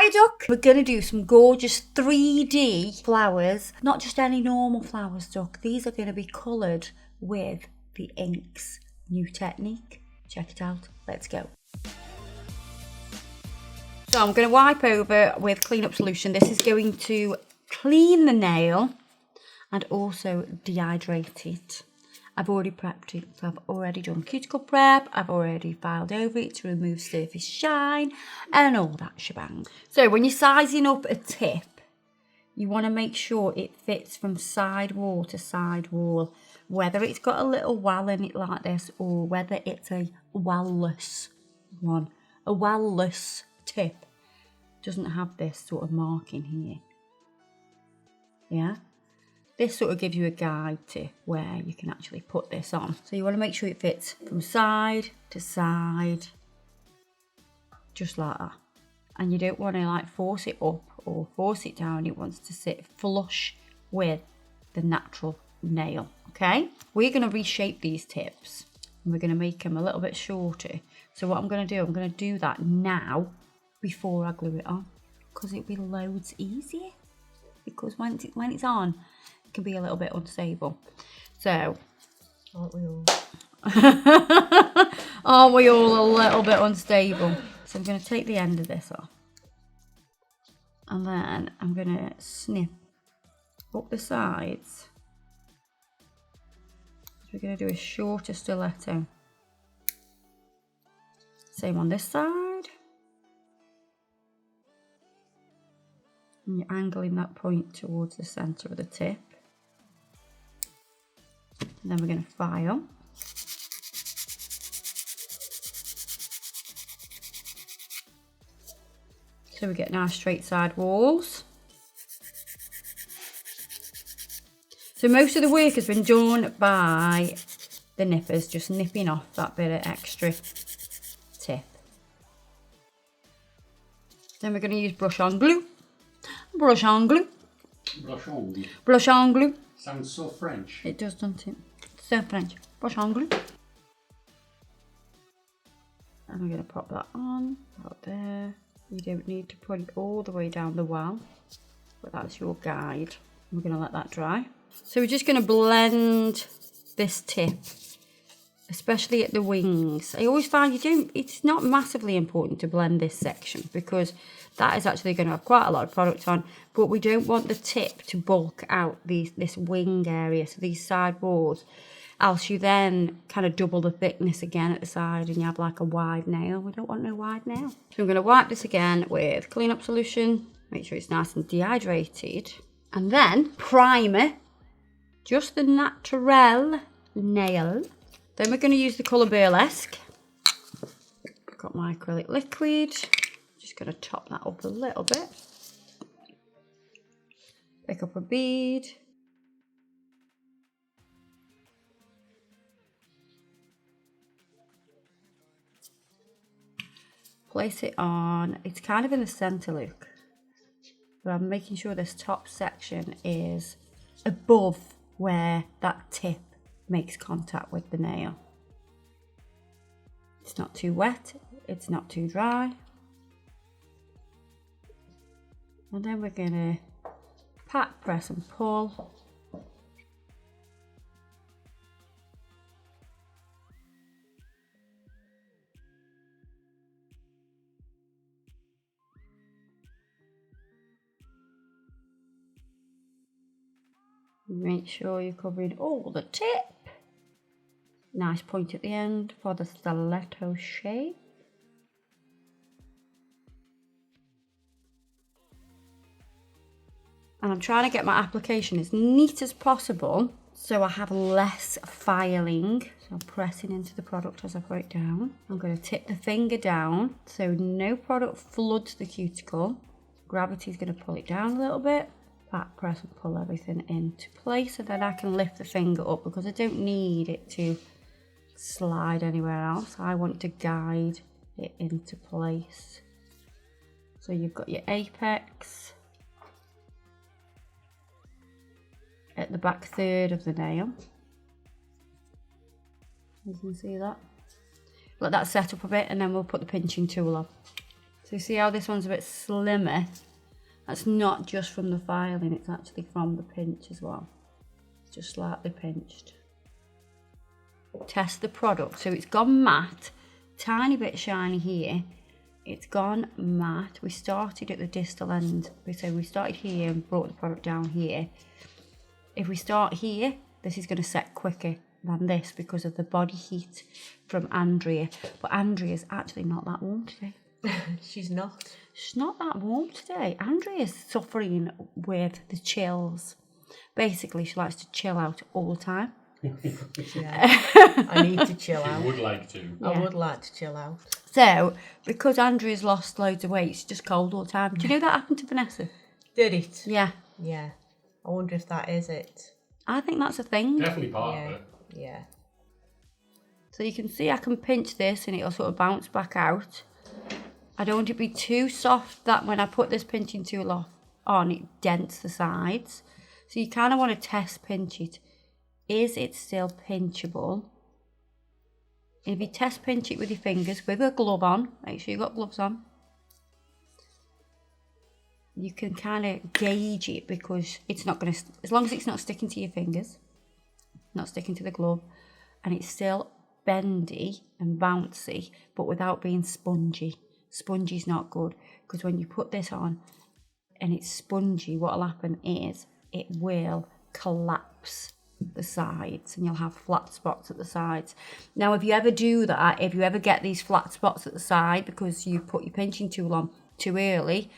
Hiya Duck. We're going to do some gorgeous 3D flowers. Not just any normal flowers, Duck. These are going to be coloured with the inks new technique. Check it out. Let's go. So I'm going to wipe over with clean up solution. This is going to clean the nail and also dehydrate it. I've already prepped it, so I've already done cuticle prep, I've already filed over it to remove surface shine and all that shebang. So when you're sizing up a tip, you want to make sure it fits from side wall to side wall, whether it's got a little well in it like this or whether it's a well-less one. A well-less tip doesn't have this sort of marking here. Yeah? This sort of gives you a guide to where you can actually put this on. So you want to make sure it fits from side to side, just like that. And you don't want to like force it up or force it down. It wants to sit flush with the natural nail, okay? We're going to reshape these tips and we're going to make them a little bit shorter. So what I'm going to do, I'm going to do that now before I glue it on, because it'll be loads easier. Because when it's on, it can be a little bit unstable. So, aren't we all? Aren't we all a little bit unstable? So I'm going to take the end of this off. And then I'm going to snip up the sides. So we're going to do a shorter stiletto. Same on this side. And you're angling that point towards the centre of the tip. And then we're going to file. So we get nice straight side walls. So most of the work has been done by the nippers, just nipping off that bit of extra tip. Then we're going to use brush on glue. Brush on glue. Brush on glue. Brush on glue. Sounds so French. It does, doesn't it? So French. Brush on glue. And we're going to pop that on, about there. You don't need to put it all the way down the well, but that's your guide. We're going to let that dry. So we're just going to blend this tip, especially at the wings. I always find it's not massively important to blend this section because that is actually going to have quite a lot of product on, but we don't want the tip to bulk out this wing area, so these side walls, else you then kind of double the thickness again at the side and you have like a wide nail. We don't want no wide nail. So I'm going to wipe this again with clean up solution, make sure it's nice and dehydrated, and then primer, just the natural nail. Then we're going to use the colour Burlesque. I've got my acrylic liquid. Just going to top that up a little bit. Pick up a bead. Place it on. It's kind of in the centre, look. But I'm making sure this top section is above where that tip makes contact with the nail. It's not too wet, it's not too dry. And then we're going to pat, press and pull. Make sure you're covering all the tip. Nice point at the end for the stiletto shape. And I'm trying to get my application as neat as possible so I have less filing. So I'm pressing into the product as I put it down. I'm going to tip the finger down so no product floods the cuticle. Gravity's going to pull it down a little bit. Back press and pull everything into place, and then I can lift the finger up because I don't need it to slide anywhere else. I want to guide it into place. So you've got your apex at the back third of the nail. You can see that. Let that set up a bit and then we'll put the pinching tool on. So you see how this one's a bit slimmer? That's not just from the filing, it's actually from the pinch as well. Just slightly pinched. Test the product. So it's gone matte, tiny bit shiny here. It's gone matte. We started at the distal end. So we started here and brought the product down here. If we start here, this is going to set quicker than this because of the body heat from Andrea. But Andrea's actually not that warm today. She's not. She's not that warm today. Andrea's suffering with the chills. Basically, she likes to chill out all the time. Yeah. I need to chill out. I would like to. Yeah. I would like to chill out. So, because Andrea's lost loads of weight, she's just cold all the time. Do you know that happened to Vanessa? Did it? Yeah. Yeah. I wonder if that is it. I think that's a thing. Definitely part Yeah. of it. Yeah. So you can see I can pinch this and it'll sort of bounce back out. I don't want it to be too soft that when I put this pinching tool on, it dents the sides. So you kind of want to test pinch it. Is it still pinchable? If you test pinch it with your fingers with a glove on, make sure you've got gloves on. You can kind of gauge it because it's not going to, as long as it's not sticking to your fingers, not sticking to the glove, and it's still bendy and bouncy, but without being spongy. Spongy's not good because when you put this on and it's spongy, what'll happen is it will collapse the sides and you'll have flat spots at the sides. Now, if you ever do that, if you ever get these flat spots at the side because you put your pinching tool on too early,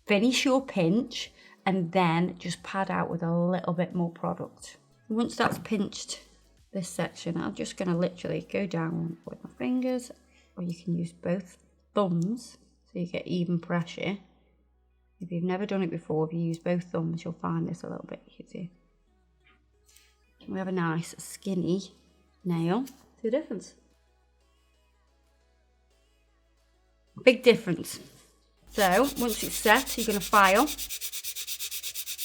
finish your pinch and then just pad out with a little bit more product. Once that's pinched this section, I'm just going to literally go down with my fingers, or you can use both thumbs so you get even pressure. If you've never done it before, if you use both thumbs, you'll find this a little bit easier. We have a nice skinny nail. See the difference? Big difference. So once it's set, you're going to file.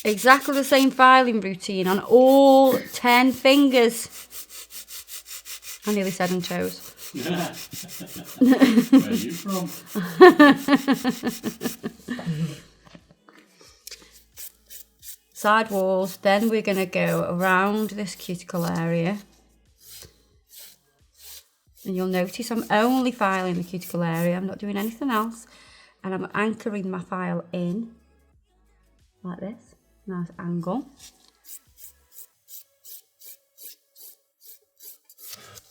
Exactly the same filing routine on all 10 fingers. I nearly said on toes. Where are you from? Side walls, then we're going to go around this cuticle area. And you'll notice I'm only filing the cuticle area, I'm not doing anything else. And I'm anchoring my file in, like this, nice angle.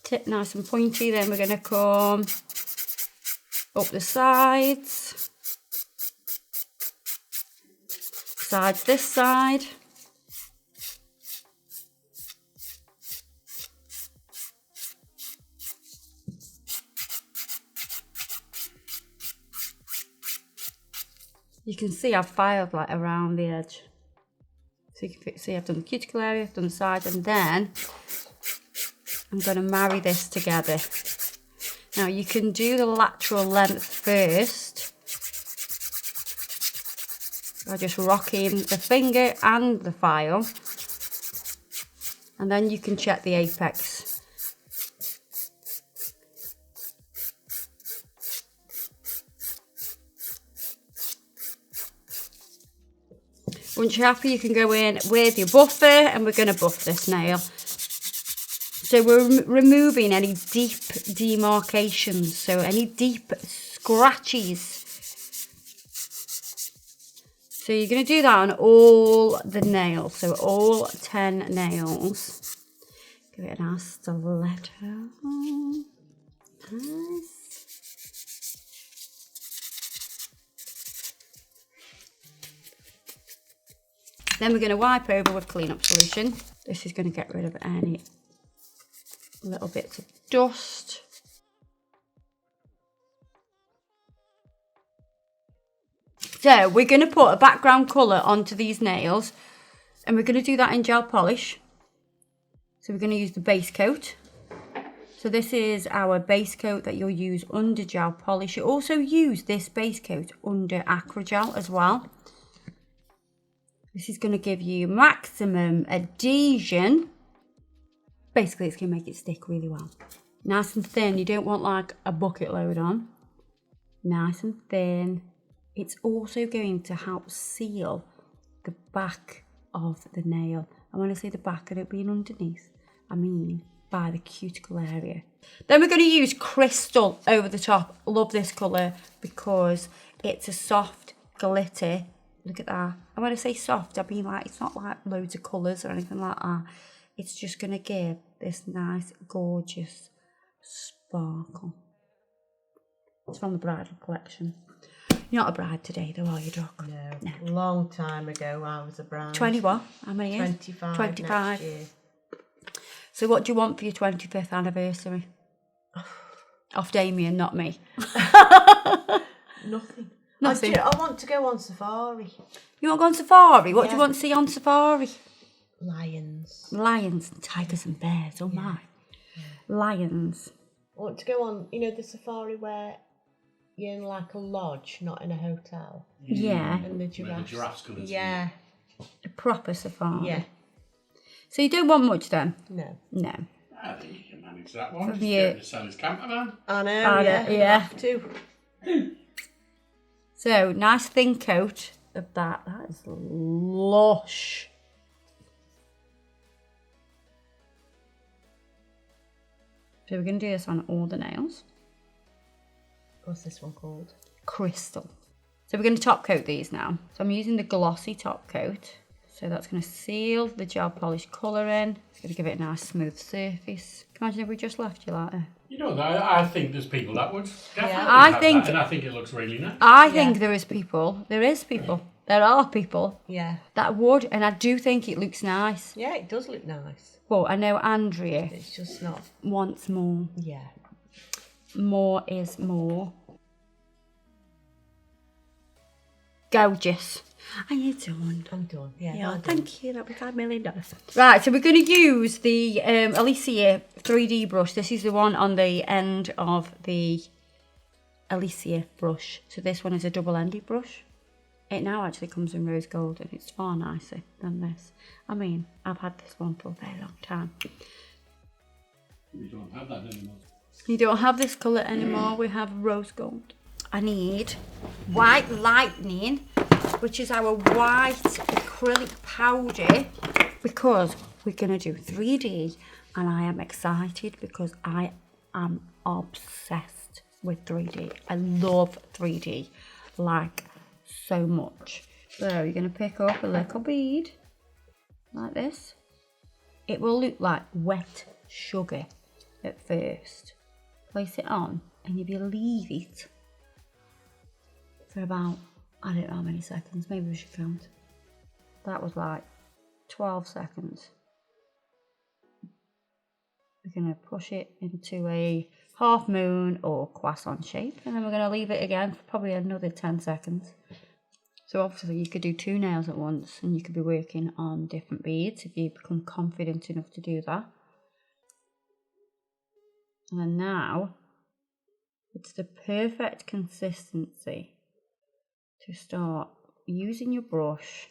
Tip nice and pointy, then we're going to come up the sides. Sides this side. You can see I've filed like around the edge. So you can see I've done the cuticle area, I've done the sides, and then I'm going to marry this together. Now you can do the lateral length first by just rocking the finger and the file, and then you can check the apex. Once you're happy, you can go in with your buffer, and we're going to buff this nail. So we're removing any deep demarcations, so any deep scratches. So you're going to do that on all the nails, so all 10 nails. Give it a nice stiletto. Nice. Then we're going to wipe over with clean-up solution. This is going to get rid of any little bits of dust. So we're going to put a background colour onto these nails, and we're going to do that in gel polish. So we're going to use the base coat. So this is our base coat that you'll use under gel polish. You also use this base coat under Acrygel as well. This is going to give you maximum adhesion. Basically, it's going to make it stick really well. Nice and thin. You don't want like a bucket load on. nice and thin. It's also going to help seal the back of the nail. And when I say the back, I don't mean underneath, I mean by the cuticle area. Then we're going to use crystal over the top. Love this colour because it's a soft glitter. Look at that. And when I say soft, I mean like it's not like loads of colours or anything like that. It's just going to give this nice, gorgeous sparkle. It's from the bridal collection. You're not a bride today though, are you, Duck? No. Long time ago I was a bride. 20 what? How many years? 25. 25. Next year. So what do you want for your 25th anniversary? Off Damien, not me. Nothing. Nothing. I want to go on safari. You want to go on safari? What do Yeah. you want to see on safari? Lions. Lions, tigers and bears, oh my. Lions. I want to go on, you know, the safari where you're in like a lodge, not in a hotel. Yeah, And the Where the giraffes. giraffes come and see Yeah. a proper safari. Yeah. So you don't want much then? No. No. I think you can manage that one. Just Yeah. get to sell his camper van. I know, I yeah. know, yeah. Have to. So, nice thin coat of that. That is lush. So we're going to do this on all the nails. What's this one called? Crystal. So we're going to top coat these now. So I'm using the glossy top coat. So that's going to seal the gel polish colour in. It's going to give it a nice smooth surface. Imagine if we just left you like that. You know, I think there's people that would definitely I have think- that, and I think it looks really nice. I think there is people, there are people Yeah. that would, and I do think it looks nice. Yeah, it does look nice. But I know Andrea It's just not. wants more. Yeah. More is more. Gorgeous. Are you done? I'm done. Yeah. Yeah, I'm done. thank you. That'll be $5 million. Right, so we're going to use the Alicia 3D brush. This is the one on the end of the Alicia brush. So this one is a double-ended brush. It now actually comes in rose gold and it's far nicer than this. I mean, I've had this one for a very long time. We don't have that anymore. You don't have this colour anymore, we have rose gold. I need White Lightning, which is our white acrylic powder, because we're going to do 3D and I am excited because I am obsessed with 3D. I love 3D like so much. So you're going to pick up a little bead like this. It will look like wet sugar at first. Place it on and if you leave it for about, I don't know how many seconds, maybe we should count. That was like 12 seconds. We're going to push it into a half moon or croissant shape and then we're going to leave it again for probably another 10 seconds. So obviously you could do 2 nails at once and you could be working on different beads if you become confident enough to do that. And now it's the perfect consistency to start using your brush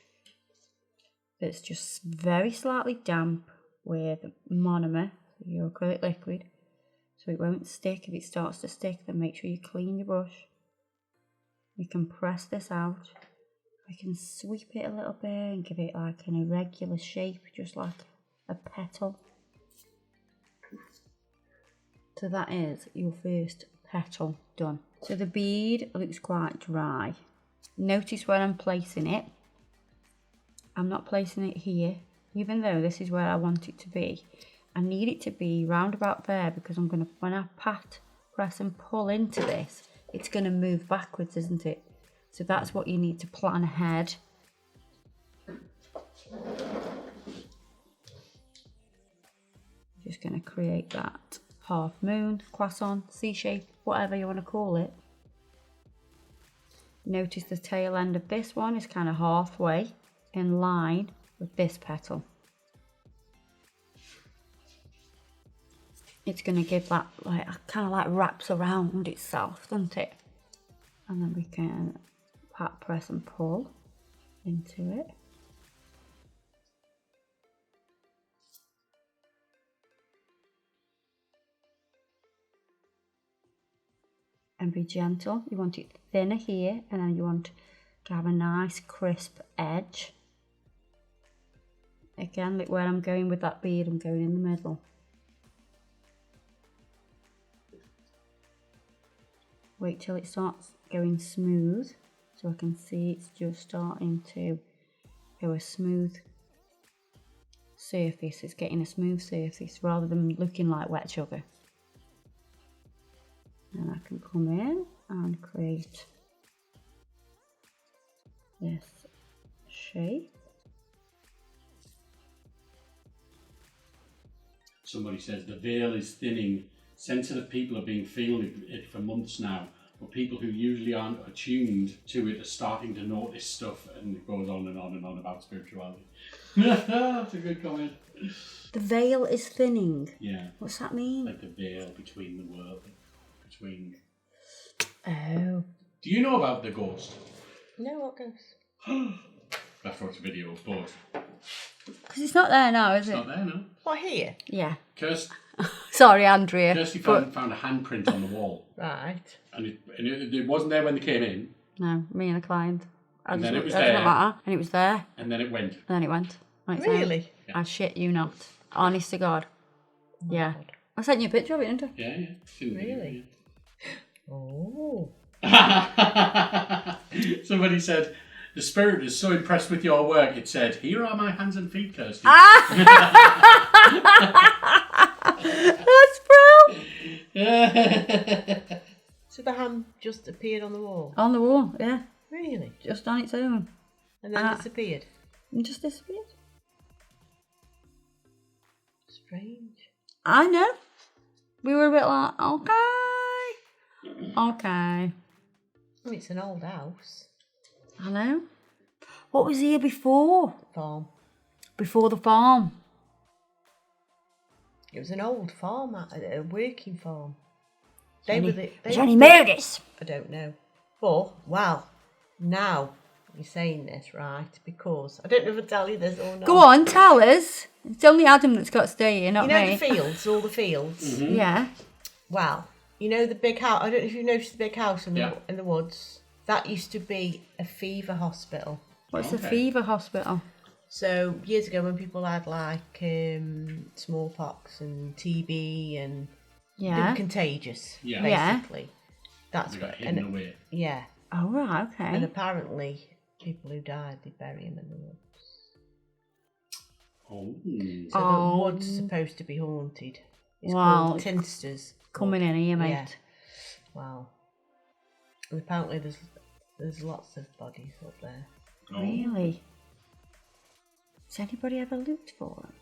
that's just very slightly damp with monomer, your acrylic liquid, so it won't stick. If it starts to stick, then make sure you clean your brush. You can press this out. I can sweep it a little bit and give it like an irregular shape, just like a petal. So that is your first petal done. So the bead looks quite dry. Notice where I'm placing it. I'm not placing it here, even though this is where I want it to be. I need it to be round about there because I'm going to, when I pat, press and pull into this, it's going to move backwards, isn't it? So that's what you need to plan ahead. Just going to create that half moon, croissant, C shape, whatever you want to call it. Notice the tail end of this one is kind of halfway in line with this petal. It's going to give that like kind of like wraps around itself, doesn't it? And then we can pat, press and pull into it. and be gentle. You want it thinner here, and then you want to have a nice crisp edge. Again, look where I'm going with that bead, I'm going in the middle. Wait till it starts going smooth, so I can see it's just starting to go a smooth surface. It's getting a smooth surface rather than looking like wet sugar. And I can come in and create this shape. Somebody says the veil is thinning. Sensitive people have been feeling it for months now, but people who usually aren't attuned to it are starting to notice stuff, and it goes on and on and on about spirituality. That's a good comment. The veil is thinning. Yeah. What's that mean? Like the veil between the world. Between. Oh. Do you know about the ghost? No, what goes? I've watched a video of both. Because it's not there now, is It's it? not there, no. What, here? Yeah. Kirsty Sorry, Andrea. found a handprint on the wall. Right. And it wasn't there when they came in. No, me and a client. And then it was doesn't there. matter. And it was there. And then it went. And then it went. Right, Really? I shit you not. Honest to God. Yeah. I sent you a picture of it, didn't I? Yeah, yeah. Didn't Really? Oh. Oh. Somebody said, the spirit is so impressed with your work, it said, here are my hands and feet, Kirsty. That's brilliant. So the hand just appeared on the wall? On the wall, yeah. Really? Just on its own. And then disappeared? And just disappeared. Strange. I know. We were a bit like, okay. I mean, it's an old house. I know. What was here before? Farm. Before the farm. It was an old farm, a working farm. Johnny murders. I don't know. But, well, now you're saying this, right? Because, I don't know if I tell you this or not. Go on, tell us. It's only Adam that's got to stay here, not You know me. the fields, all the fields? Mm-hmm. Yeah. Well, you know the big house, I don't know if you've noticed the big house in Yeah. the woods? That used to be a fever hospital. What's the Okay. fever hospital? So years ago when people had like smallpox and TB and they Yeah. were contagious, Yeah. basically. That's They got what, hidden away. yeah. Oh, right, And okay. apparently people who died, they bury them in the woods. Oh. So Oh. the woods are supposed to be haunted. It's Wow. called Tinsters. Coming in here, mate. Yeah. Wow. And apparently there's lots of bodies up there. Oh. Really? Has anybody ever looked for them?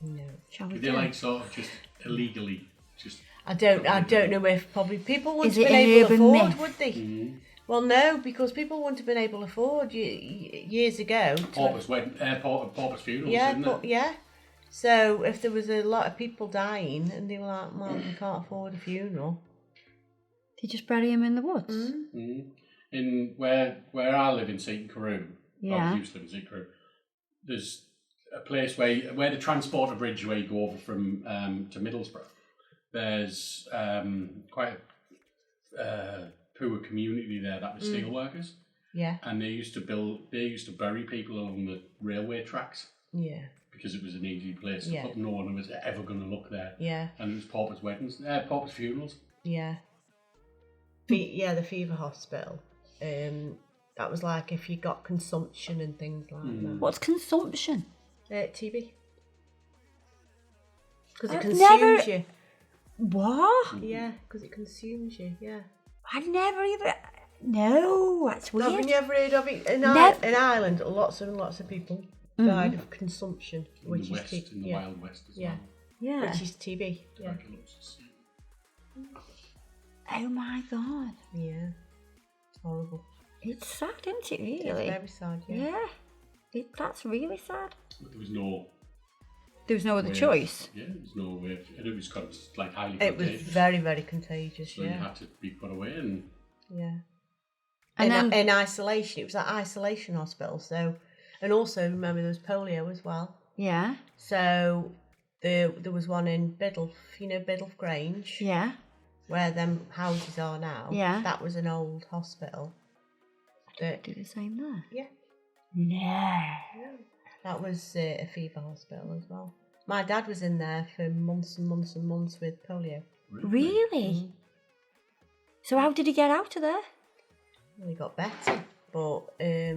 No. Shall we They do? like sort of just illegally just. I don't know if probably people wouldn't Is have it been an able to urban afford, myth? would they? Mm-hmm. Well, no, because people wouldn't have been able to afford years ago. Porpoise funerals, Yeah, isn't but it? yeah. So if there was a lot of people dying and they were like, well, we can't afford a funeral. They just bury him in the woods? Mm-hmm. In where I live in St Carew, Yeah. I used to live in St Carew, there's a place where the transporter bridge where you go over from to Middlesbrough, there's quite a poor community there that were steel workers, Yeah, and they used to bury people along the railway tracks yeah, because it was an easy place to Yeah. put. No one was ever going to look there, yeah, and it was porpoise weddings, porpoise funerals. yeah. Yeah, the fever hospital. That was like if you got consumption and things like that. What's consumption? TB. Because it I've consumes never- you. What? Yeah, because it consumes you, yeah. I never even... No, that's Have weird. you ever heard of it? In Never. Ireland, lots and lots of people died of consumption, In which the is West, in the yeah, Wild West as Yeah. well. Yeah. which is TB. Yeah, Tuberculosis. Oh my God. yeah, it's horrible. It's sad, isn't it, It's really? very sad. Yeah, Yeah. That's really sad. But there was no There was no other way choice. Yeah, there was no way. And it was like highly it was contagious. very, very contagious. So you Yeah, had to be put away, and yeah. And in, then... in isolation, it was an isolation hospital. So, and also remember there was polio as well. Yeah. So there was one in Biddulph, you know Biddulph Grange. Yeah. where them houses are now. Yeah. That was an old hospital. Do the same there? Yeah. No. That was a fever hospital as well. My dad was in there for months and months and months with polio. Really? So how did he get out of there? Well, he got better, but I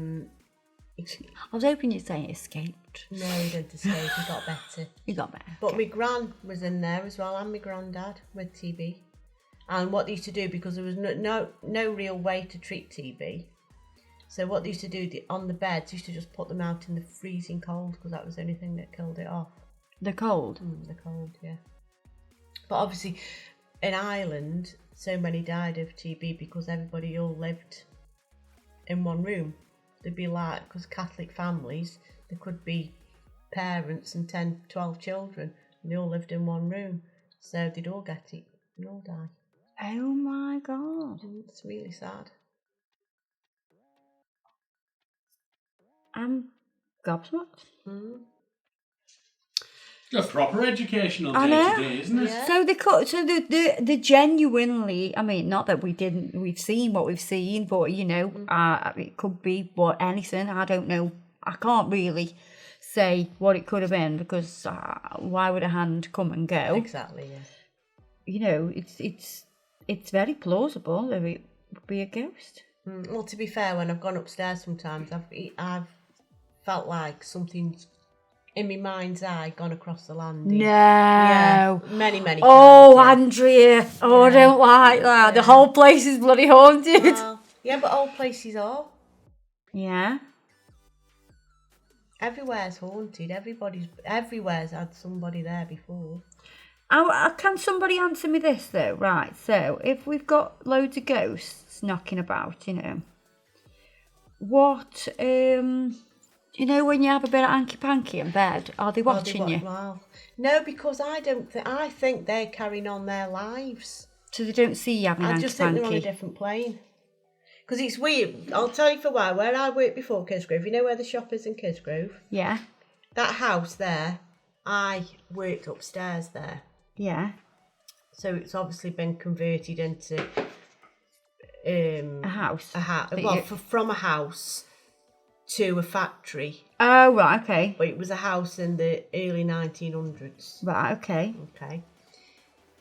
was hoping you'd say he escaped. no, he didn't escape. He got better. He got better. But my gran was in there as well, and my granddad with TB. And what they used to do, because there was no real way to treat TB, so what they used to do on the beds, used to just put them out in the freezing cold, because that was the only thing that killed it off. The cold? The cold, yeah. But obviously, in Ireland, so many died of TB because everybody all lived in one room. They'd be like, because Catholic families, there could be parents and 10, 12 children, and they all lived in one room. So they'd all get it and all die. Oh my God. It's really sad. I'm gobsmacked. It's a proper educational I day know. today, isn't it? Yeah. So the genuinely, I mean, not that we've seen what we've seen, but you know, it could be anything. I don't know. I can't really say what it could have been, because why would a hand come and go? Exactly, yeah. You know, it's very plausible that it would be a ghost. Well, to be fair, when I've gone upstairs sometimes, I've felt like something's in my mind's eye gone across the landing. No. Yeah, many times. Oh, yeah. Andrea. Oh, I don't like that. The whole place is bloody haunted. Well, yeah, but old places are. Yeah. Everywhere's haunted. Everywhere's had somebody there before. Can somebody answer me this though? Right, so if we've got loads of ghosts knocking about, you know, what, you know, when you have a bit of hanky-panky in bed, are they watching you? Well, no, because I think they're carrying on their lives. So they don't see you having I just think they're on a hanky-panky? different plane. Because it's weird. I'll tell you for why. Where I worked before Kidsgrove, you know where the shop is in Kidsgrove? Yeah, That house there, I worked upstairs there. yeah. So it's obviously been converted into A house? from a house to a factory. Oh, right, okay. But it was a house in the early 1900s. Right, okay. Okay.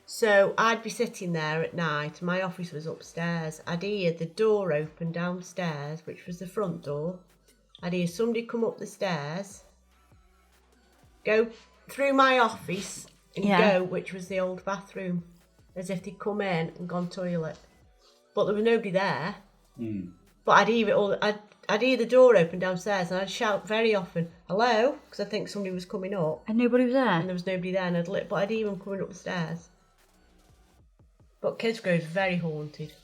So I'd be sitting there at night. My office was upstairs. I'd hear the door open downstairs, which was the front door. I'd hear somebody come up the stairs, go through my office and go, which was the old bathroom, as if they'd come in and gone toilet. But there was nobody there. But I'd hear it all. I'd hear the door open downstairs, and I'd shout very often, "Hello," because I think somebody was coming up, And nobody was there? and there was nobody there. And I'd hear them coming up the stairs. But Kidsgrove's very haunted.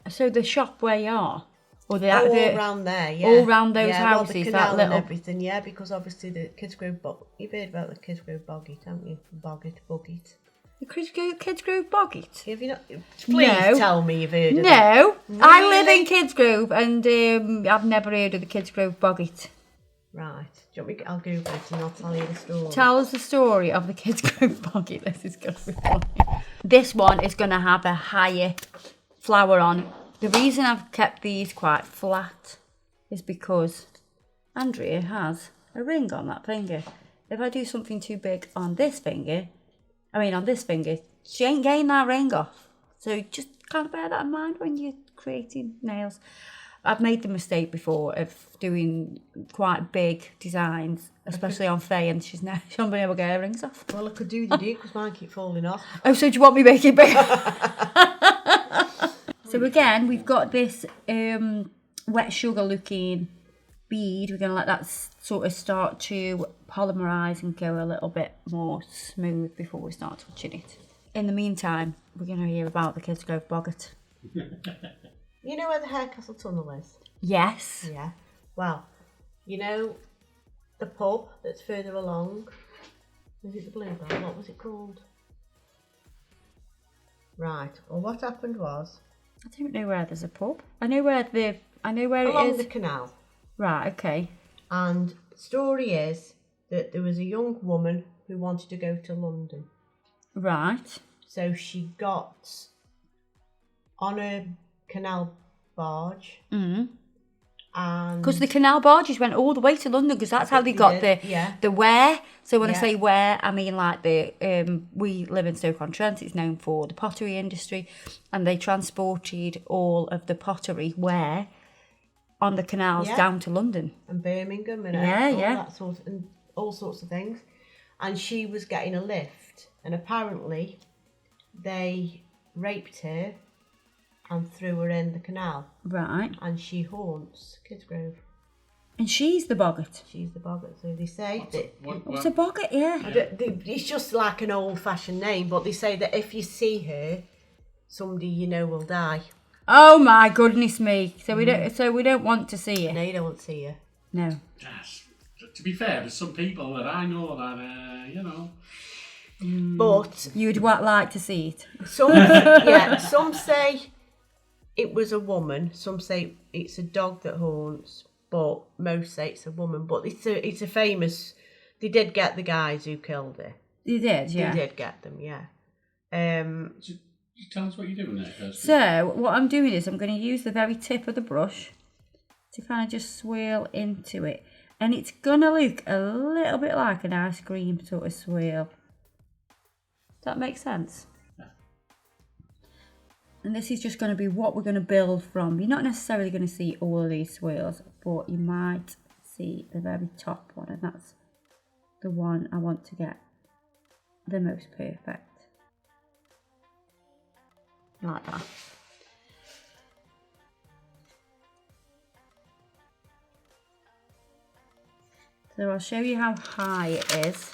So the shop where you are? Or the, All the around there, yeah. all round those yeah, houses, well, the that canal little... and everything, yeah, because obviously the Kidsgrove you've heard about the Kidsgrove Boggit, haven't you? Boggit. The Kidsgrove Boggit? Have you not? Please tell me you've heard of it. No, I live Really? in Kidsgrove, and I've never heard of the Kidsgrove Boggit. Right. Do you want me? I'll Google it and I'll tell you the story. Tell us the story of the Kidsgrove Boggit. This is going to be funny. This one is going to have a higher flower on. The reason I've kept these quite flat is because Andrea has a ring on that finger. If I do something too big on this finger, she ain't getting that ring off. So just kind of bear that in mind when you're creating nails. I've made the mistake before of doing quite big designs, especially on Faye, and she's not been able to get her rings off. Well, I could do the do because mine keep falling off. Oh, so do you want me to make it bigger? So again, we've got this wet sugar looking bead. We're going to let that sort of start to polymerise and go a little bit more smooth before we start touching it. In the meantime, we're going to hear about the Kidsgrove Boggit. You know where the Harecastle Tunnel is? Yes. Yeah. Well, you know the pub that's further along? Was it the Bluebell? What was it called? Right. Well, what happened was... I don't know where there's a pub. I know where it is. Along the canal. Right, okay. And the story is that there was a young woman who wanted to go to London. Right. So she got on a canal barge. Mm. And Because the canal barges went all the way to London, because that's how they got the ware. So when I say ware, I mean like we live in Stoke-on-Trent, it's known for the pottery industry, and they transported all of the pottery ware on the canals down to London. And Birmingham and all sorts of things. And she was getting a lift, and apparently they raped her and threw her in the canal. Right. And she haunts Kidsgrove. And she's the boggart. She's the boggart, so they say What's a boggart? Yeah. It's just like an old-fashioned name, but they say that if you see her, somebody you know will die. Oh my goodness me! So we don't want to see her. No, you don't want to see her. No. Yes. To be fair, there's some people that I know that But You'd like to see it. Some say it was a woman. Some say it's a dog that haunts, but most say it's a woman. But it's a famous. They did get the guys who killed her. You did, yeah. They did get them, yeah. Tell us what you're doing there, Kirsty. So what I'm doing is I'm going to use the very tip of the brush to kind of just swirl into it, and it's going to look a little bit like an ice cream sort of swirl. Does that make sense? Yeah. And this is just going to be what we're going to build from. You're not necessarily going to see all of these swirls, but you might see the very top one, and that's the one I want to get the most perfect. Like that. So I'll show you how high it is.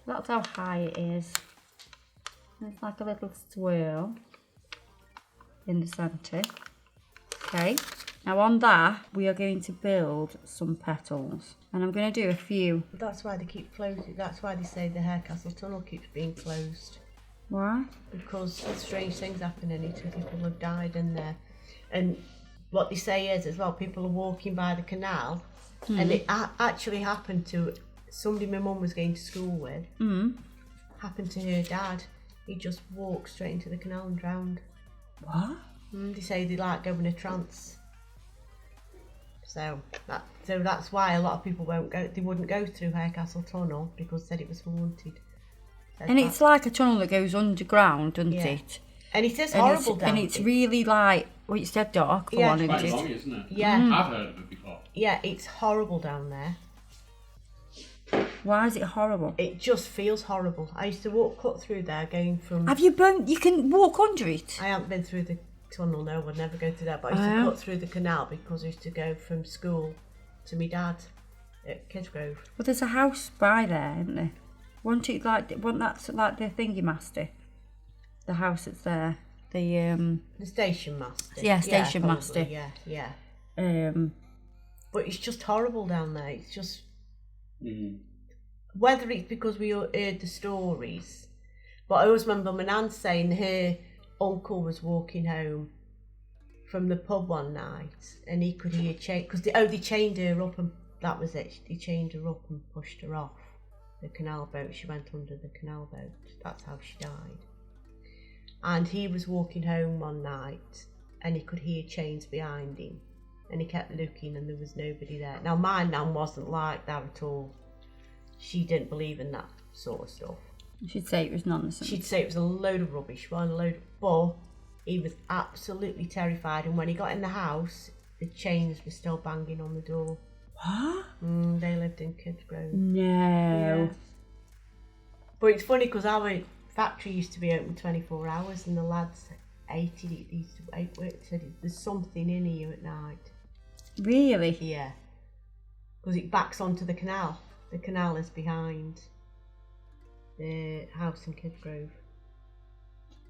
That's how high it is. It's like a little swirl in the centre. Okay, now on that we are going to build some petals, and I'm going to do a few. That's why they keep closing. That's why they say the Harecastle tunnel keeps being closed. Why? Because strange things happen in it, and people have died in there. And what they say is as well, people are walking by the canal, and it actually happened to somebody my mum was going to school with. Happened to her dad. He just walked straight into the canal and drowned. What? They say they like go in a trance. So that's why a lot of people won't go. They wouldn't go through Harecastle tunnel because they said it was haunted. And it's like a tunnel that goes underground, doesn't it? And it is horrible down there. And it's really like, well, it's dead dark for one, It's quite isn't long, it? isn't it? Yeah. I've heard of it before. Yeah, it's horrible down there. Why is it horrible? It just feels horrible. I used to cut through there going from... Have you been, you can walk under it? I haven't been through the tunnel, no, I'd never go through that, but I used to cut through the canal because I used to go from school to my dad at Kidsgrove. Well, there's a house by there, isn't there? Wasn't that like the thingy master? The house that's there. The station master. Yeah, station probably, master. Yeah. But it's just horrible down there. It's just... Whether it's because we heard the stories, but I always remember my nan saying her uncle was walking home from the pub one night and he could hear because they chained her up, and that was it. They chained her up and pushed her off the canal boat. She went under the canal boat. That's how she died. And he was walking home one night and he could hear chains behind him, and he kept looking and there was nobody there. Now my nan wasn't like that at all. She didn't believe in that sort of stuff. She'd say it was nonsense. She'd say it was a load of rubbish, but he was absolutely terrified, and when he got in the house, the chains were still banging on the door. What? They lived in Kidsgrove. No. Yeah. But it's funny because our factory used to be open 24 hours, and the lads hated it. They used to hate work. Said there's something in here at night. Really? Yeah. Because it backs onto the canal. The canal is behind the house in Kidsgrove.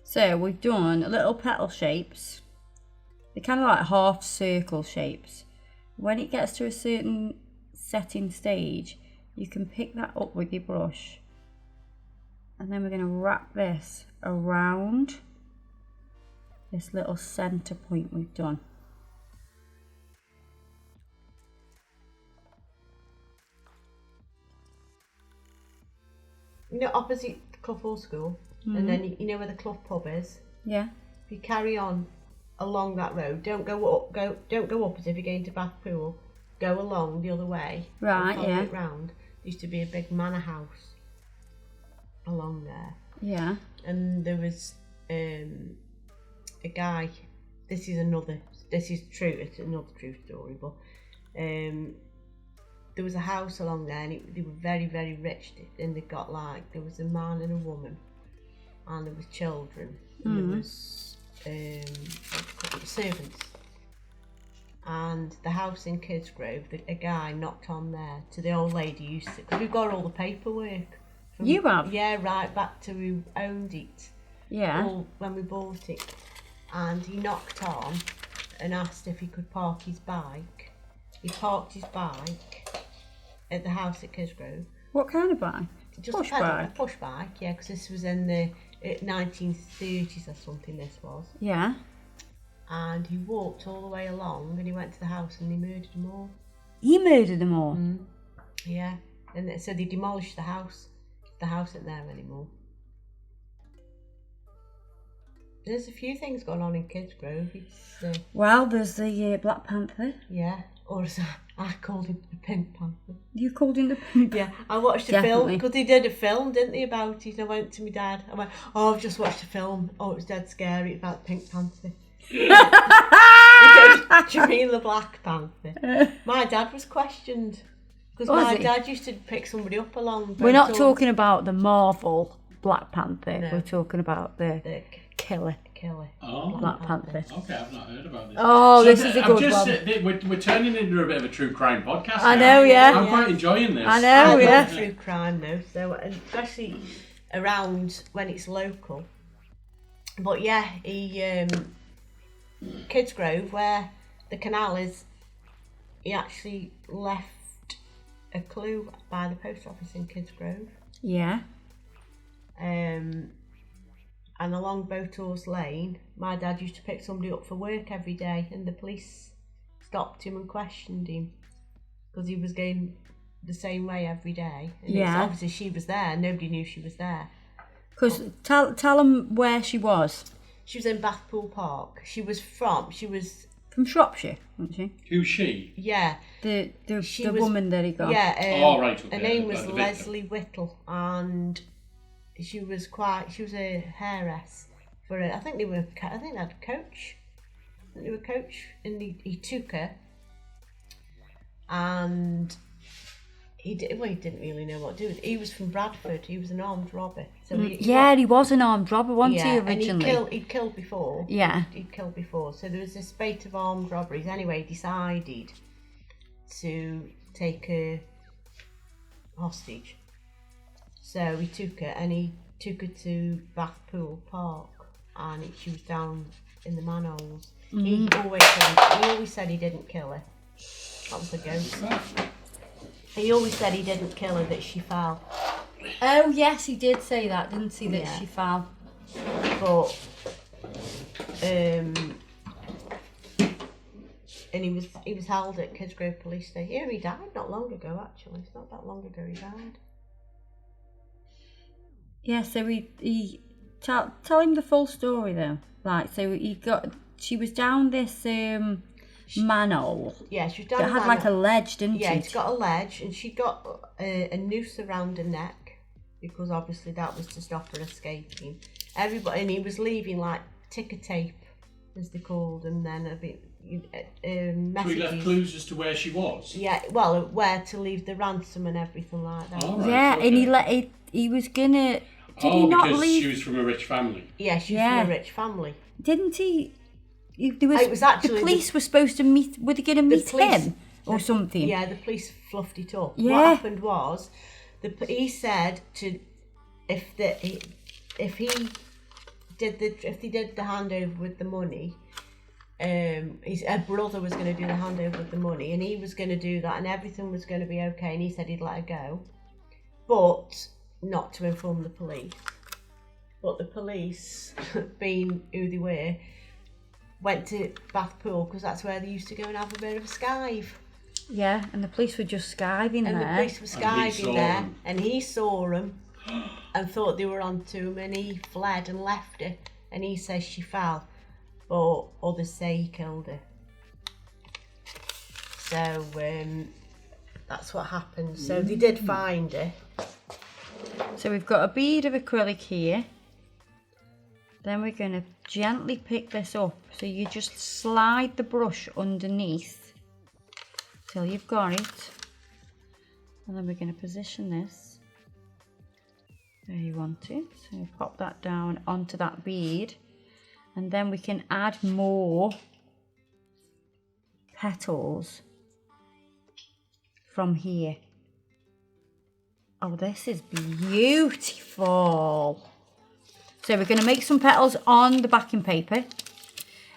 So we've done little petal shapes. They're kind of like half circle shapes. When it gets to a certain setting stage, you can pick that up with your brush. And then we're going to wrap this around this little centre point we've done. opposite the Clough Hall School, and then you know where the Clough pub is. Yeah. If you carry on along that road, don't go up as if you're going to Bath Pool. Go along the other way. Right, and follow yeah. it round. There used to be a big manor house along there. Yeah. And there was a guy. This is true. It's another true story. But there was a house along there, and they were very, very rich. And they got there was a man and a woman, and there was children, and there was servants. And the house in Kidsgrove, a guy knocked on there to the old lady who used to, because we've got all the paperwork. You have? Yeah, right back to who owned it. Yeah. When we bought it. And he knocked on and asked if he could park his bike. He parked his bike at the house at Kidsgrove. What kind of bike? Just push a pedal, bike? a push bike, yeah, because this was in the 1930s or something, this was. Yeah. And he walked all the way along and he went to the house and he murdered them all. He murdered them all? Yeah. And so they demolished the house. The house isn't there anymore. There's a few things going on in Kidsgrove. It's, well, there's the Black Panther. yeah, or as I called him the Pink Panther. You called him the Pink Yeah, I watched a film, Definitely. because they did a film, didn't they, about it, and I went to my dad. I went, oh, I've just watched a film. Oh, it was dead scary about the Pink Panther. He goes, do you mean the Black Panther? My dad was questioned, because Was my he? dad used to pick somebody up along. We're not Boat talking about the Marvel Black Panther. No. We're talking about the the killer killer. Oh, Black Panther. okay, I've not heard about this. Oh, So this is a good one. We're turning into a bit of a true crime podcast. I now. know, yeah. I'm quite enjoying this. I know, I love yeah. true crime though, so and especially around when it's local. But yeah, Kidsgrove, where the canal is, he actually left a clue by the post office in Kidsgrove. Yeah. And along Boathorse Lane, my dad used to pick somebody up for work every day, and the police stopped him and questioned him because he was going the same way every day. And Yeah. obviously she was there, nobody knew she was there. Because tell them where she was. She was in Bathpool Park. She was from From Shropshire, wasn't she? Who's she? yeah. The She was- woman that he got. Yeah, Oh, right, okay. her name was Like the victim. Leslie Whittle, and she was a heiress for I think they had a coach. They were a coach, and he took her, and he didn't really know what to do with it. He was from Bradford. He was an armed robber. So he was an armed robber, wasn't he, originally? and he'd killed before. Yeah. He'd killed before. So there was this spate of armed robberies. Anyway, he decided to take her hostage. So he took her to Bathpool Park, and she was down in the manholes. He always said he didn't kill her. That was the ghost. He always said he didn't kill her, that she fell. Oh, yes, he did say that, didn't he, that Yeah. she fell. But and he was held at Kidsgrove Police Station. Yeah, he died not long ago. Actually, it's not that long ago he died. Yeah, so he tell him the full story though. Like, so she was down this manhole Yeah, she was down. that had like a ledge, didn't Yeah, it? it's got a ledge, and she got a noose around her neck because obviously that was to stop her escaping. Everybody, and he was leaving like ticker tape, as they called, and then a bit So messages. he left clues as to where she was. Yeah, well, where to leave the ransom and everything like that. Oh, right, Yeah, okay. and he was gonna. Did he not because leave? she was from a rich family. Yeah, she's Yeah. from a rich family. Didn't he? There was. It was actually the police were supposed to meet. Were they going to meet police- him or something? Yeah, the police fluffed it up. Yeah. What happened was, he said to if they did the handover with the money, his brother was going to do the handover with the money, and he was going to do that, and everything was going to be okay, and he said he'd let her go, but not to inform the police. But the police, being who they were, went to Bathpool because that's where they used to go and have a bit of a skive. Yeah, and the police were just skiving And there. the police were And he skiving saw there, them. and he saw them, and thought they were onto him, and he fled and left her, and he says she fell, but others say he killed her. So that's what happened. So they did find her. So we've got a bead of acrylic here. Then we're going to gently pick this up. So you just slide the brush underneath till you've got it. And then we're going to position this where you want it. So we pop that down onto that bead. And then we can add more petals from here. Oh, this is beautiful. So we're going to make some petals on the backing paper,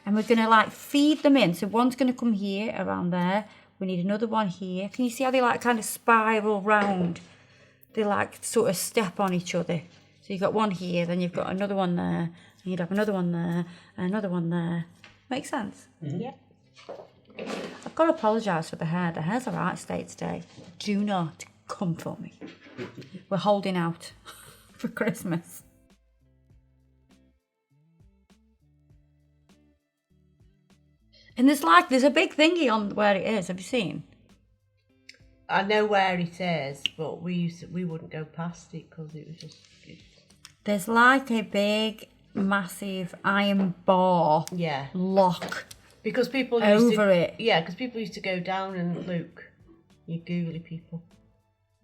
and we're going to like feed them in. So one's going to come here around there. We need another one here. Can you see how they like kind of spiral round? They like sort of step on each other. So you've got one here, then you've got another one there, and you'd have another one there, and another one there. Makes sense? Mm-hmm. Yeah. I've got to apologise for the hair. The hair's alright state today. Do not come for me. We're holding out for Christmas. And there's a big thingy on where it is. Have you seen? I know where it is, but we wouldn't go past it because it was just. There's like a big, massive iron bar. Yeah. Lock. Because people used over it. Yeah, because people used to go down and look. You googly people.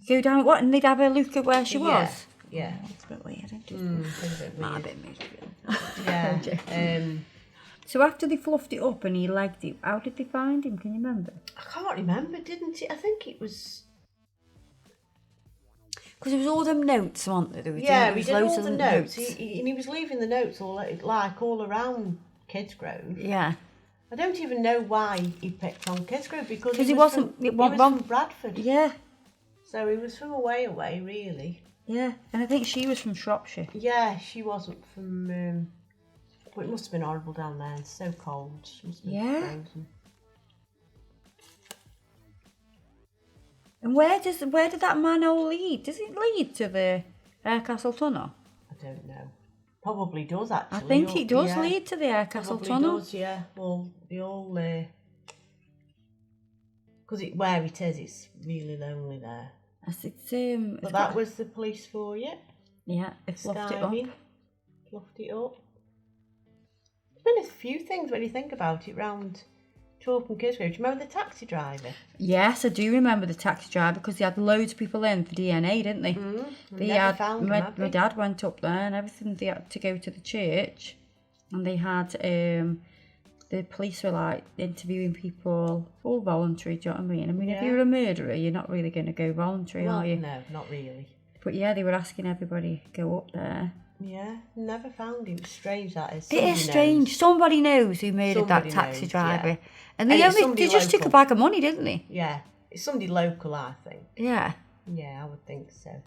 Go down what, and they'd have a look at where she was. Yeah. It's a bit weird, isn't it? It's a bit weird. A bit miserable. Yeah. So after they fluffed it up and he legged it, how did they find him? Can you remember? I can't remember, didn't it? I think it was. Because there was all them notes, weren't there? We did all the notes. He was leaving the notes all around Kidsgrove. Yeah. I don't even know why he picked on Kidsgrove because he was from Bradford. Yeah. So he was from away, really. Yeah, and I think she was from Shropshire. Yeah, she wasn't from. But it must have been horrible down there. It's so cold. She must have been frozen. And where did that manhole lead? Does it lead to the Aircastle Tunnel? I don't know. Probably does actually. I think it does lead to the Aircastle Tunnel. Does, yeah. Well, they all because where it is, it's really lonely there. But that was the police for you. Yeah, it fluffed it up. Fluffed it up. There's been a few things when you think about it round Torp and Kidsgrove. Do you remember the taxi driver? Yes, I do remember the taxi driver because they had loads of people in for DNA, didn't they? My dad went up there and everything. They had to go to the church, and they had the police were like interviewing people, all voluntary. Do you know what I mean? I mean, if you're a murderer, you're not really going to go voluntary, are you? No, not really. But yeah, they were asking everybody to go up there. Yeah, never found him. Strange that is. It is strange. Somebody knows who murdered that taxi driver. Yeah. And they just took a bag of money, didn't they? Yeah. It's somebody local, I think. Yeah. Yeah, I would think so.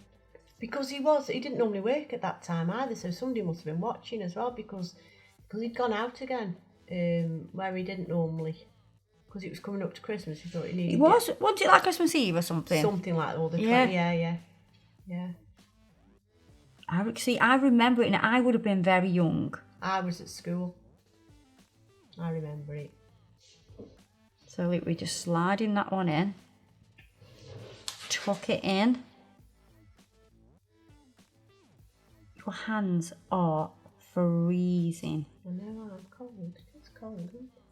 Because he didn't normally work at that time either, so somebody must have been watching as well because he'd gone out again, where he didn't normally. Because it was coming up to Christmas, he thought he needed. Wasn't it like Christmas Eve or something? Something like that. All the yeah. I remember it, and I would have been very young. I was at school. I remember it. So look, we're just sliding that one in. Tuck it in. Your hands are freezing. I know, I'm cold. It's cold, isn't it?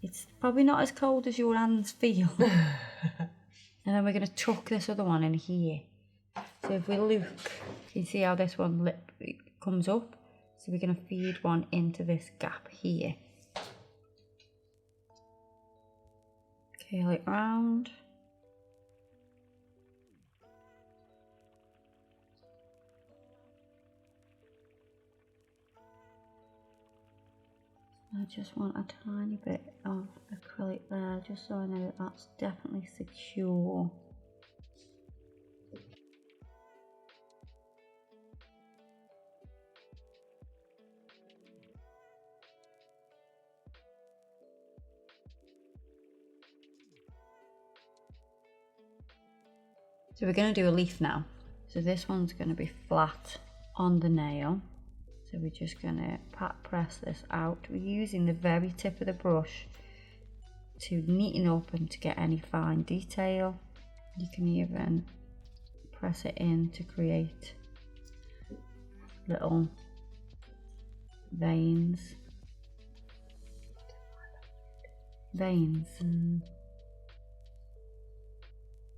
It's probably not as cold as your hands feel. And then we're going to tuck this other one in here. So if we look, you can see how this one comes up. So we're going to feed one into this gap here. Curl it round. I just want a tiny bit of acrylic there, just so I know that that's definitely secure. So we're going to do a leaf now. So this one's going to be flat on the nail. So we're just going to press this out. We're using the very tip of the brush to neaten up and to get any fine detail. You can even press it in to create little veins. And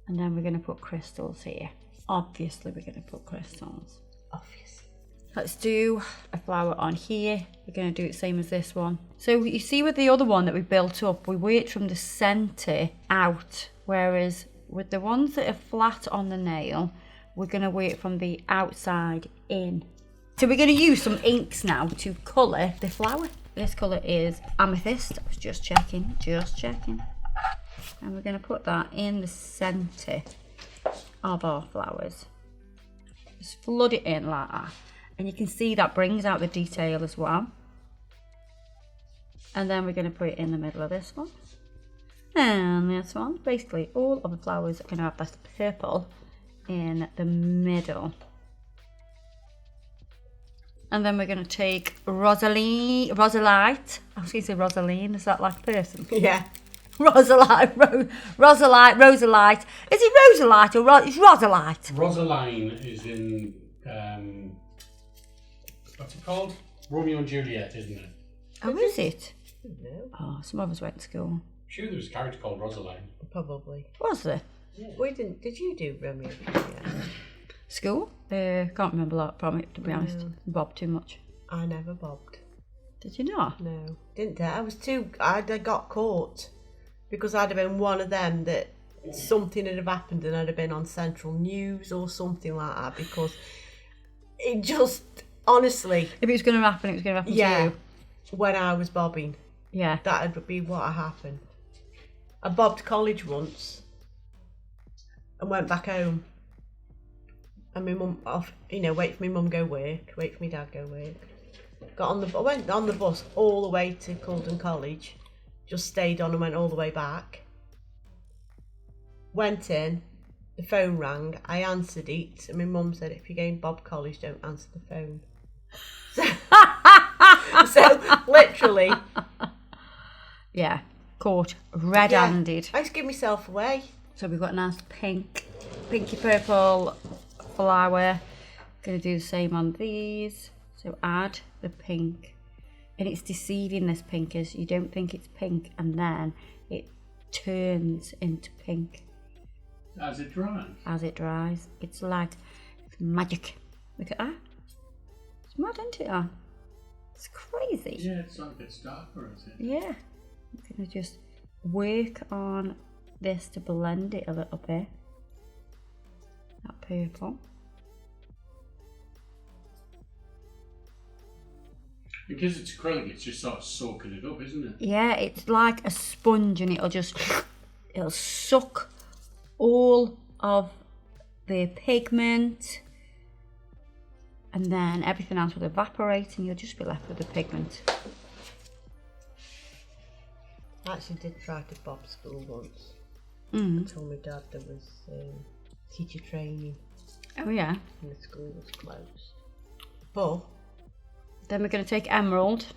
then we're going to put crystals here. Obviously we're going to put crystals. Obviously. Let's do a flower on here. We're going to do it same as this one. So you see with the other one that we built up, we worked from the centre out, whereas with the ones that are flat on the nail, we're going to work from the outside in. So we're going to use some inks now to colour the flower. This colour is amethyst. I was just checking. And we're going to put that in the centre of our flowers. Just flood it in like that. And you can see that brings out the detail as well. And then we're going to put it in the middle of this one. And this one. Basically, all of the flowers are going to have this purple in the middle. And then we're going to take Rosalite. I was going to say Rosaline. Is that like a person? Yeah. Rosalite. Is it Rosalite or it's Rosalite? Rosaline is in, what's it called? Romeo and Juliet, isn't it? Oh, is it? No. Oh, some of us went to school. I'm sure there was a character called Rosaline. Probably. Was there? Yeah. We didn't. Did you do Romeo and Juliet? School? Can't remember that from it, to be honest. Bobbed too much. I never bobbed. Did you not? No. Didn't dare. I was too... I got caught. Because I'd have been one of them that something had happened and I'd have been on Central News or something like that, because it just, honestly... If it was going to happen, it was going to happen to you. When I was bobbing. Yeah. That would be what happened. I bobbed college once and went back home. And my mum, wait for my mum go work, wait for my dad go work. I went on the bus all the way to Culden College. Just stayed on and went all the way back. Went in, the phone rang, I answered it, and my mum said, if you're going Bob College, don't answer the phone. So literally. Yeah, caught red-handed. I just give myself away. So we've got a nice pinky purple flower. Going to do the same on these. So add the pink. And it's deceiving, this pink, as you don't think it's pink and then it turns into pink. As it dries? As it dries. It's like magic. Look at that. It's mad, isn't it? That? It's crazy. Yeah, it's like it's darker, is it? Yeah. I'm going to just work on this to blend it a little bit. That purple. Because it's acrylic, it's just sort of soaking it up, isn't it? Yeah, it's like a sponge, and it'll suck all of the pigment, and then everything else will evaporate and you'll just be left with the pigment. I actually did try to bob school once. I told my dad there was teacher training. Oh yeah. And the school was closed. But then we're going to take emerald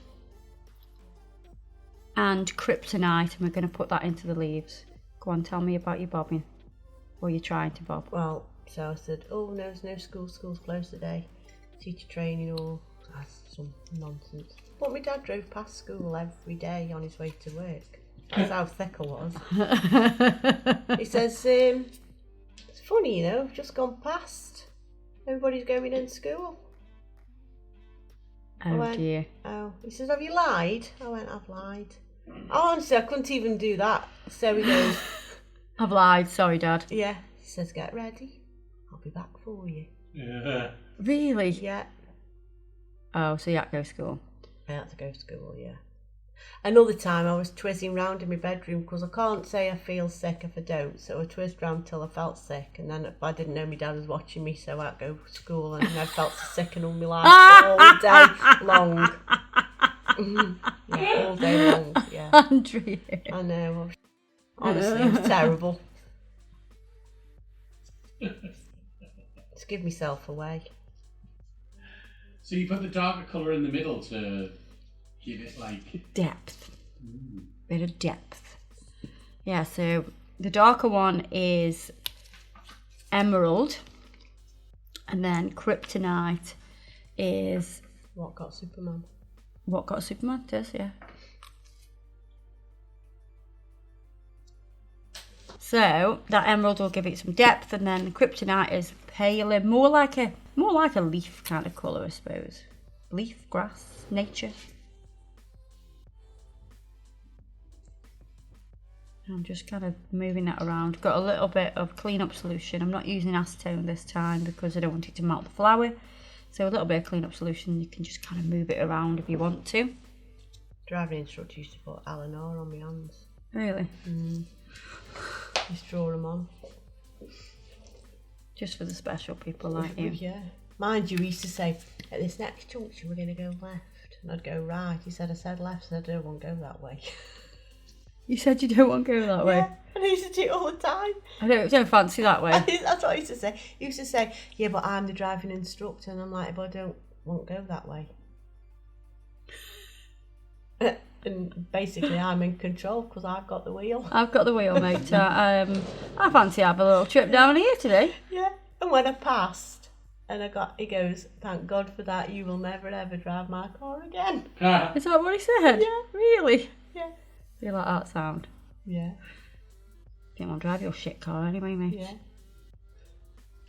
and kryptonite and we're going to put that into the leaves. Go on, tell me about your bobbing. Or you're trying to bob. Well, so I said, oh no, there's no school, school's closed today. Teacher training or that's some nonsense. But my dad drove past school every day on his way to work. That's how thick I was. He says, it's funny, I've just gone past. Everybody's going in school. Oh dear. Oh, he says, have you lied? I went, I've lied. Oh, honestly, I couldn't even do that. So he goes, I've lied, sorry Dad. Yeah. He says, get ready. I'll be back for you. Yeah. Really? Yeah. Oh, so you had to go to school? I had to go to school, yeah. Another time I was twizzing round in my bedroom because I can't say I feel sick if I don't. So I twizzed round till I felt sick, and then I didn't know my dad was watching me, so I had to go to school, and I felt sick and all my life all day long. Yeah, all day long, yeah. Andrea. I know. Honestly, it was terrible. to give myself away. So you put the darker colour in the middle to give it like... Depth. Bit of depth. Yeah, so the darker one is emerald. And then kryptonite is... What got Superman? What got Superman does, yeah. So that emerald will give it some depth, and then the kryptonite is paler, more like a leaf kind of colour, I suppose. Leaf, grass, nature. I'm just kind of moving that around. Got a little bit of clean-up solution. I'm not using acetone this time because I don't want it to melt the flower. So a little bit of clean-up solution, you can just kind of move it around if you want to. Driving instructor used to put Eleanor on my hands. Really? Just draw them on. Just for the special people like you. Yeah. Mind you, he used to say, at this next junction we're going to go left. And I'd go right. He said, I said left, so I don't want to go that way. You said you don't want to go that way? Yeah, and I used to do it all the time. I don't fancy that way. That's what I used to say. He used to say, yeah, but I'm the driving instructor. And I'm like, but I don't want to go that way. And basically I'm in control because I've got the wheel. I've got the wheel, mate. I fancy having a little trip down here today. Yeah. And when I passed, and he goes, thank God for that, you will never ever drive my car again. Is that what he said? Yeah. Really? Yeah. Do you like that sound? Yeah. Didn't want to drive your shit car anyway, mate. Yeah.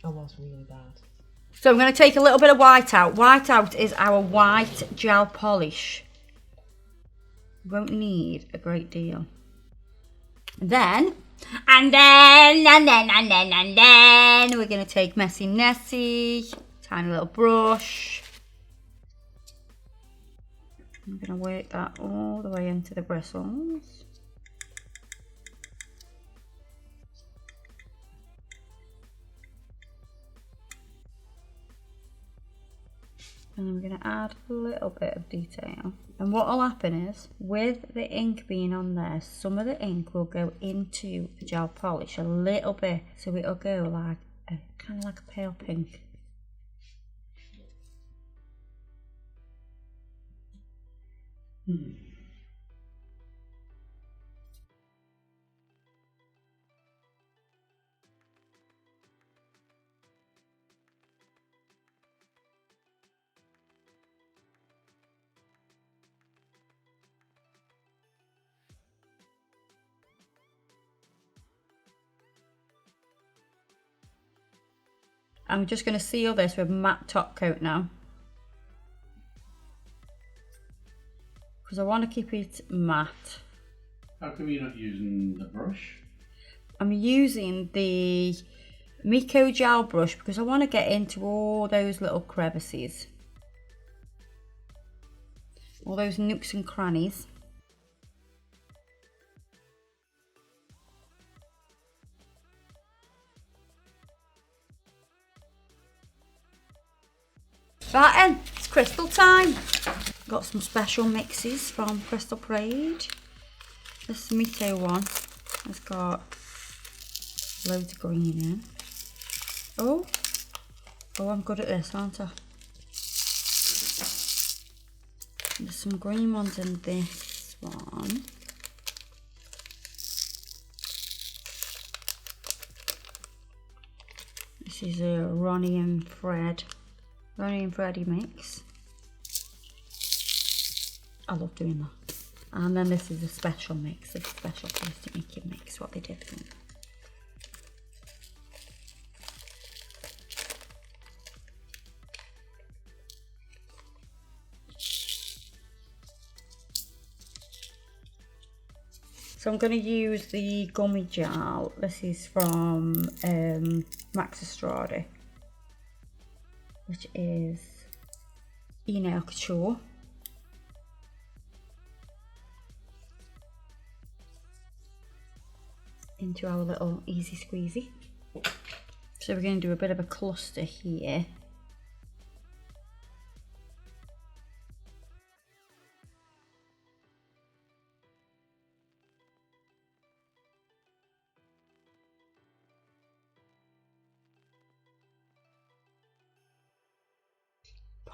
I was really bad. So I'm going to take a little bit of white out. White out is our white gel polish. Won't need a great deal. And then we're going to take Messy Nessie, tiny little brush. I'm going to work that all the way into the bristles. And I'm going to add a little bit of detail. And what will happen is, with the ink being on there, some of the ink will go into the gel polish a little bit. So it'll go like, kind of like a pale pink. I'm just going to seal this with matte top coat now, because I want to keep it matte. How come you're not using the brush? I'm using the Meakin gel brush because I want to get into all those little crevices, all those nooks and crannies. Right then, it's crystal time. Got some special mixes from Crystal Parade. This Mito one has got loads of green in. Oh, I'm good at this, aren't I? There's some green ones in this one. This is a Ronnie and Freddie mix. I love doing that. And then this is a special mix, a special Kirsty Meakin mix, what they did for me. So I'm going to use the gummy gel. This is from Max Estrada, which is Nail Couture. Into our little easy squeezy. So we're going to do a bit of a cluster here.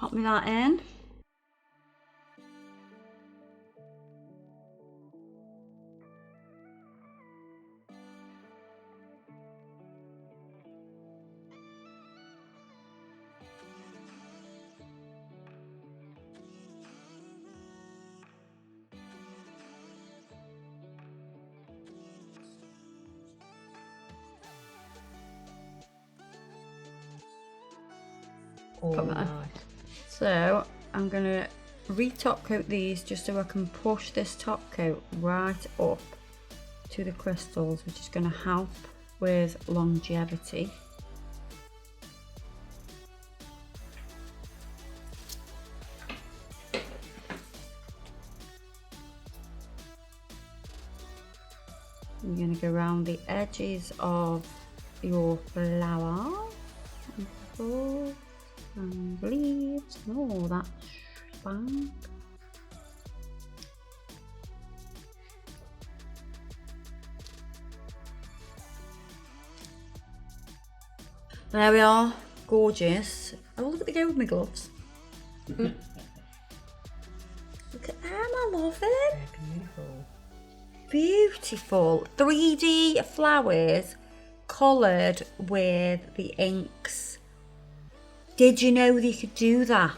Pop me that in. Oh, Put that in. nice. So I'm going to re-top coat these just so I can push this top coat right up to the crystals, which is going to help with longevity. You're going to go around the edges of your flower and leaves and all that shebang. There we are, gorgeous. Oh, look at the go with my gloves. Look at them, I love it. Beautiful. Beautiful 3D flowers coloured with the inks. Did you know they could do that?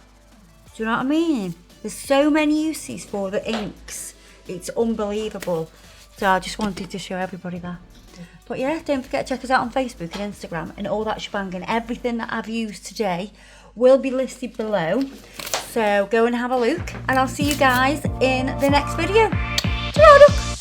Do you know what I mean? There's so many uses for the inks. It's unbelievable. So I just wanted to show everybody that. But yeah, don't forget to check us out on Facebook and Instagram and all that shebang, and everything that I've used today will be listed below. So go and have a look, and I'll see you guys in the next video. Ta-ra!